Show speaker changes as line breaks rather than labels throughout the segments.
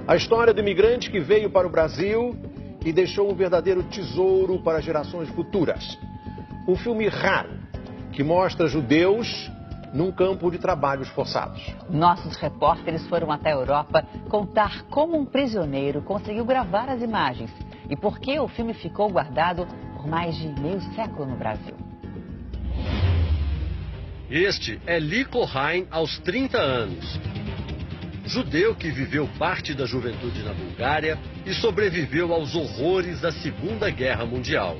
A história do imigrante que veio para o Brasil e deixou um verdadeiro tesouro para gerações futuras. Um filme raro que mostra judeus num campo de trabalhos forçados.
Nossos repórteres foram até a Europa contar como um prisioneiro conseguiu gravar as imagens e por que o filme ficou guardado por mais de meio século no Brasil.
Este é Liko Hain aos 30 anos. Judeu que viveu parte da juventude na Bulgária e sobreviveu aos horrores da Segunda Guerra Mundial.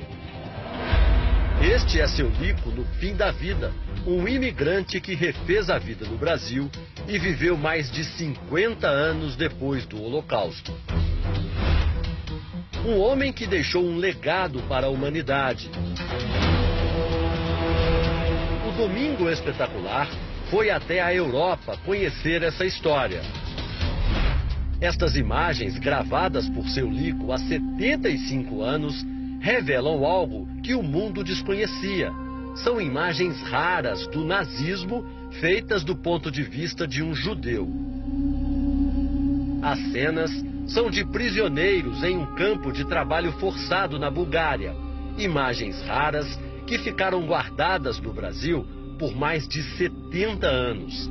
Este é seu Liko no fim da vida, um imigrante que refez a vida no Brasil e viveu mais de 50 anos depois do Holocausto. Um homem que deixou um legado para a humanidade. O Domingo Espetacular foi até a Europa conhecer essa história. Estas imagens, gravadas por seu Liko há 75 anos, revelam algo que o mundo desconhecia. São imagens raras do nazismo, feitas do ponto de vista de um judeu. As cenas são de prisioneiros em um campo de trabalho forçado na Bulgária. Imagens raras que ficaram guardadas no Brasil por mais de 70 anos.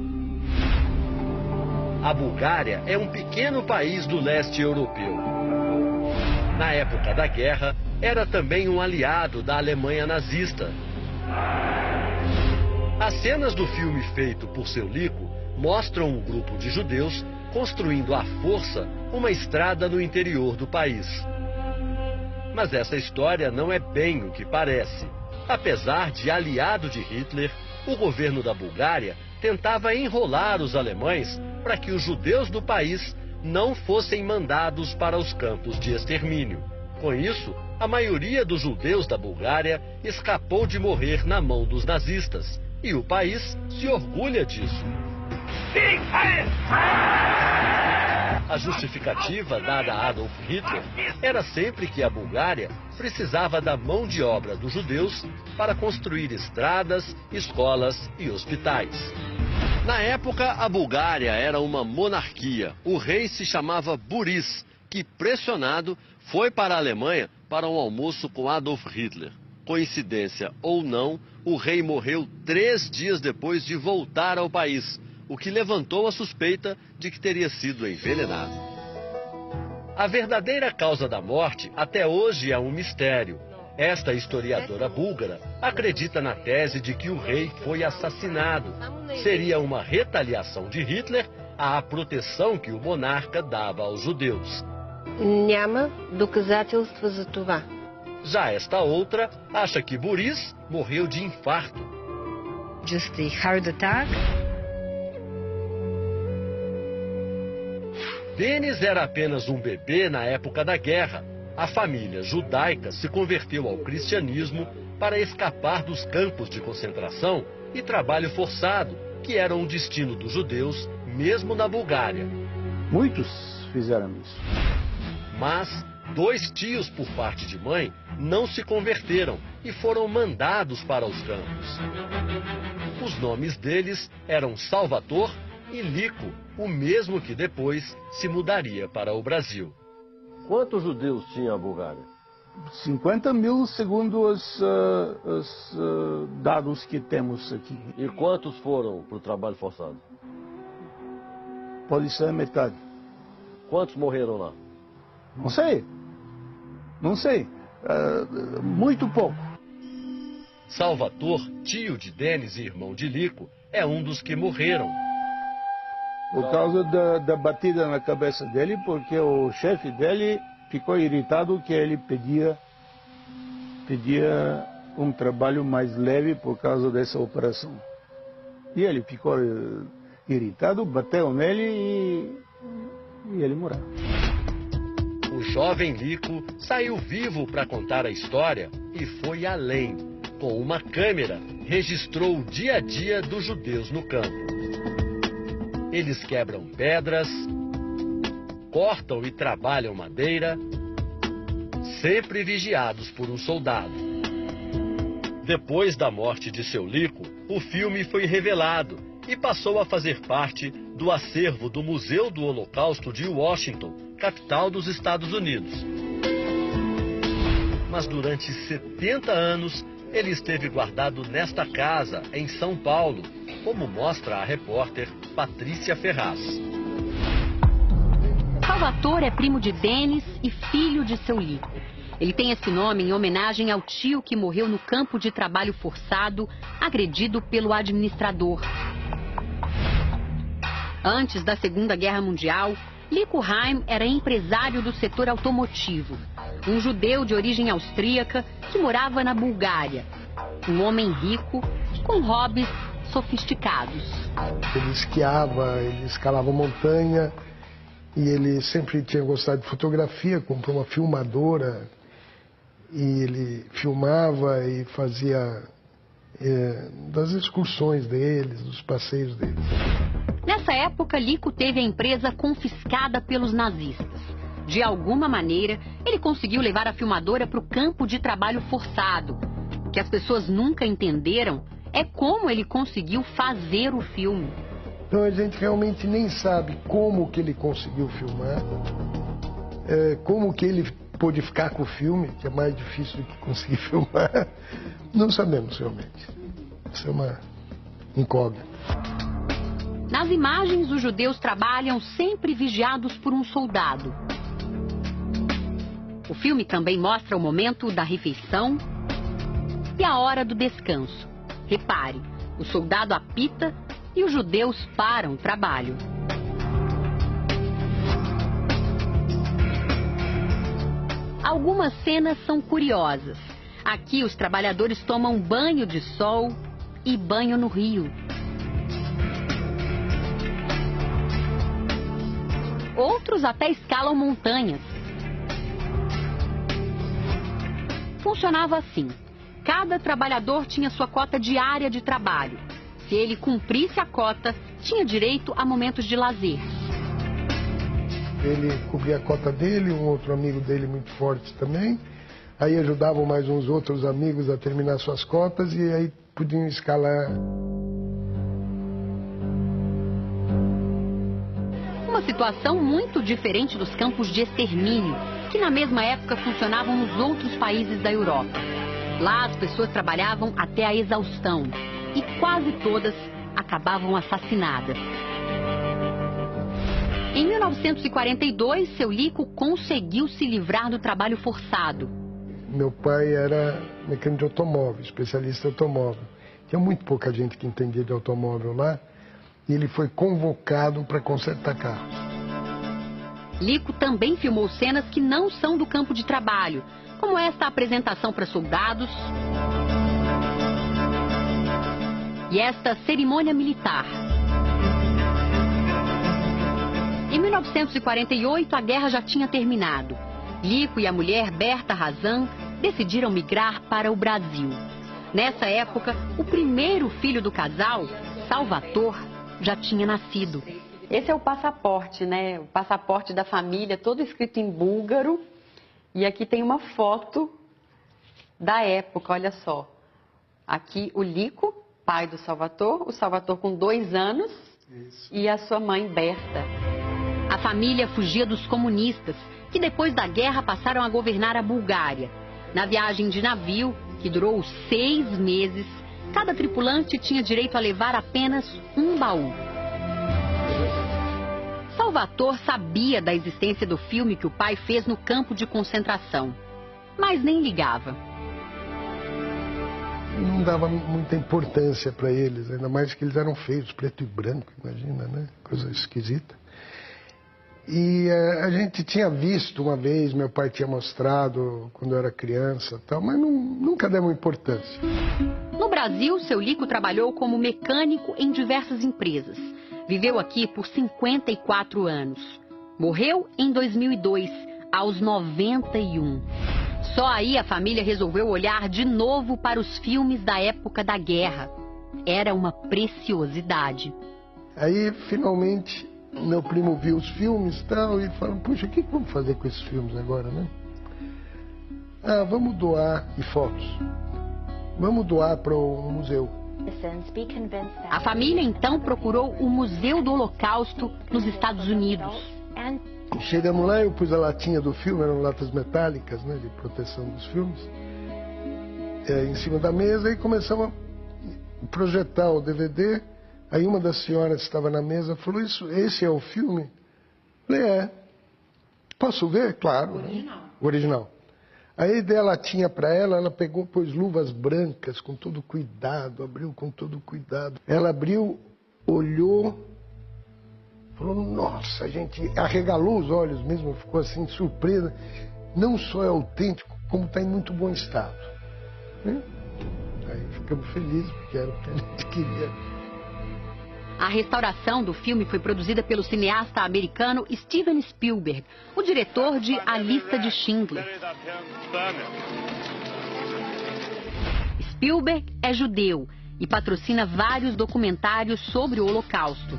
A Bulgária é um pequeno país do leste europeu. Na época da guerra, era também um aliado da Alemanha nazista. As cenas do filme feito por seu Liko mostram um grupo de judeus construindo à força uma estrada no interior do país. Mas essa história não é bem o que parece. Apesar de aliado de Hitler, o governo da Bulgária tentava enrolar os alemães para que os judeus do país não fossem mandados para os campos de extermínio. Com isso, a maioria dos judeus da Bulgária escapou de morrer na mão dos nazistas. E o país se orgulha disso. A justificativa dada a Adolf Hitler era sempre que a Bulgária precisava da mão de obra dos judeus para construir estradas, escolas e hospitais. Na época, a Bulgária era uma monarquia. O rei se chamava Boris, que, pressionado, foi para a Alemanha para um almoço com Adolf Hitler. Coincidência ou não, o rei morreu 3 dias depois de voltar ao país, o que levantou a suspeita de que teria sido envenenado. A verdadeira causa da morte até hoje é um mistério. Esta historiadora búlgara acredita na tese de que o rei foi assassinado. Seria uma retaliação de Hitler à proteção que o monarca dava aos judeus.
Няма доказателства за това.
Já esta outra acha que Boris morreu de infarto.
Just a heart attack.
Denis era apenas um bebê na época da guerra. A família judaica se converteu ao cristianismo para escapar dos campos de concentração e trabalho forçado, que eram o destino dos judeus, mesmo na Bulgária.
Muitos fizeram isso.
Mas 2 tios por parte de mãe não se converteram e foram mandados para os campos. Os nomes deles eram Salvator e Liko, o mesmo que depois se mudaria para o Brasil.
Quantos judeus tinha a Bulgária?
50 mil, segundo os dados que temos aqui.
E quantos foram para o trabalho forçado?
Pode ser metade.
Quantos morreram lá?
Não sei. Não sei. Muito pouco.
Salvator, tio de Denis e irmão de Liko, é um dos que morreram.
Por causa da batida na cabeça dele, porque o chefe dele ficou irritado que ele pedia um trabalho mais leve por causa dessa operação. E ele ficou irritado, bateu nele e ele morreu.
O jovem Liko saiu vivo para contar a história e foi além. Com uma câmera, registrou o dia a dia dos judeus no campo. Eles quebram pedras, cortam e trabalham madeira, sempre vigiados por um soldado. Depois da morte de seu Liko, o filme foi revelado e passou a fazer parte do acervo do Museu do Holocausto de Washington, capital dos Estados Unidos. Mas durante 70 anos, ele esteve guardado nesta casa, em São Paulo, como mostra a repórter Patrícia Ferraz.
Salvatore é primo de Denis e filho de seu Lico. Ele tem esse nome em homenagem ao tio que morreu no campo de trabalho forçado, agredido pelo administrador. Antes da Segunda Guerra Mundial, Lico Haim era empresário do setor automotivo. Um judeu de origem austríaca que morava na Bulgária. Um homem rico com hobbies sofisticados.
Ele esquiava, ele escalava montanha e ele sempre tinha gostado de fotografia, comprou uma filmadora e ele filmava e fazia das excursões deles, dos passeios deles.
Nessa época, Lico teve a empresa confiscada pelos nazistas. De alguma maneira, ele conseguiu levar a filmadora para o campo de trabalho forçado. O que as pessoas nunca entenderam é como ele conseguiu fazer o filme.
Então a gente realmente nem sabe como que ele conseguiu filmar, como que ele pôde ficar com o filme, que é mais difícil do que conseguir filmar. Não sabemos realmente. Isso é uma incógnita.
Nas imagens, os judeus trabalham sempre vigiados por um soldado. O filme também mostra o momento da refeição e a hora do descanso. Repare, o soldado apita e os judeus param o trabalho. Algumas cenas são curiosas. Aqui os trabalhadores tomam banho de sol e banho no rio. Outros até escalam montanhas. Funcionava assim. Cada trabalhador tinha sua cota diária de trabalho. Se ele cumprisse a cota, tinha direito a momentos de lazer.
Ele cobria a cota dele, um outro amigo dele muito forte também. Aí ajudavam mais uns outros amigos a terminar suas cotas e aí podiam escalar.
Uma situação muito diferente dos campos de extermínio, que na mesma época funcionavam nos outros países da Europa. Lá as pessoas trabalhavam até a exaustão e quase todas acabavam assassinadas. Em 1942, seu Lico conseguiu se livrar do trabalho forçado.
Meu pai era mecânico de automóvel, especialista em automóvel. Tinha muito pouca gente que entendia de automóvel lá. E ele foi convocado para consertar carros.
Lico também filmou cenas que não são do campo de trabalho, como esta apresentação para soldados e esta cerimônia militar. Em 1948, a guerra já tinha terminado. Lico e a mulher Berta Razan decidiram migrar para o Brasil. Nessa época, o primeiro filho do casal, Salvatore, já tinha nascido.
Esse é o passaporte, né? O passaporte da família, todo escrito em búlgaro. E aqui tem uma foto da época, olha só. Aqui o Lico, pai do Salvatore, o Salvatore com 2 anos. Isso. E a sua mãe Berta.
A família fugia dos comunistas, que depois da guerra passaram a governar a Bulgária. Na viagem de navio, que durou 6 meses, cada tripulante tinha direito a levar apenas um baú. Salvatore sabia da existência do filme que o pai fez no campo de concentração, mas nem ligava.
Não dava muita importância para eles, ainda mais que eles eram feios, preto e branco, imagina, né? Coisa esquisita. E a gente tinha visto uma vez, meu pai tinha mostrado quando eu era criança, tal, mas nunca deu importância.
No Brasil, seu Lico trabalhou como mecânico em diversas empresas. Viveu aqui por 54 anos. Morreu em 2002, aos 91. Só aí a família resolveu olhar de novo para os filmes da época da guerra. Era uma preciosidade.
Aí, finalmente, meu primo viu os filmes e tal, e falou, puxa, o que vamos fazer com esses filmes agora, né? Ah, vamos doar, e fotos. Vamos doar para um museu.
A família então procurou o Museu do Holocausto nos Estados Unidos.
Chegamos lá, eu pus a latinha do filme, eram latas metálicas, né, de proteção dos filmes, em cima da mesa, e começamos a projetar o DVD. Aí uma das senhoras que estava na mesa falou: esse é o filme? Eu falei: é. Posso ver? Claro. O original. Aí dei a latinha para ela, ela pegou, pôs luvas brancas com todo cuidado, abriu com todo cuidado. Ela abriu, olhou, falou: nossa, a gente arregalou os olhos mesmo, ficou assim surpresa. Não só é autêntico, como está em muito bom estado. Aí ficamos felizes, porque era o que a gente queria.
A restauração do filme foi produzida pelo cineasta americano Steven Spielberg, o diretor de A Lista de Schindler. Spielberg é judeu e patrocina vários documentários sobre o Holocausto.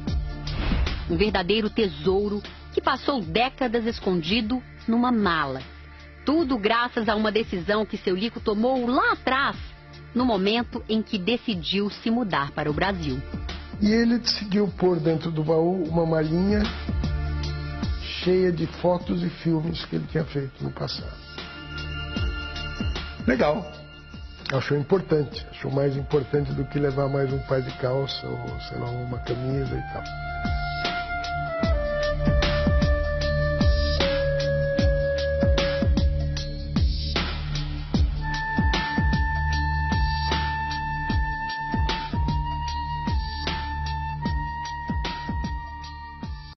Um verdadeiro tesouro que passou décadas escondido numa mala. Tudo graças a uma decisão que seu Lico tomou lá atrás, no momento em que decidiu se mudar para o Brasil.
E ele decidiu pôr dentro do baú uma malinha cheia de fotos e filmes que ele tinha feito no passado. Legal. Achou importante. Achou mais importante do que levar mais um par de calça ou, sei lá, uma camisa e tal.